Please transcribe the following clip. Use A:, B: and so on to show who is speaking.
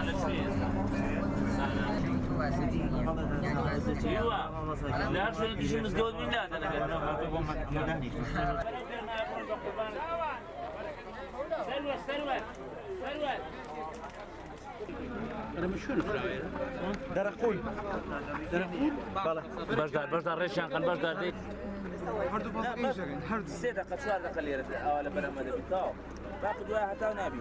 A: ايوه لا شو شو مزقود من لا ثروت ثروت ثروت
B: أنا مش شو الفراير
C: درقول
A: بردار ريشان كان بردار دي سيدا قد شوار دقل يرد أولا بلا مدى بتاعه باقي دواء حتى ونابي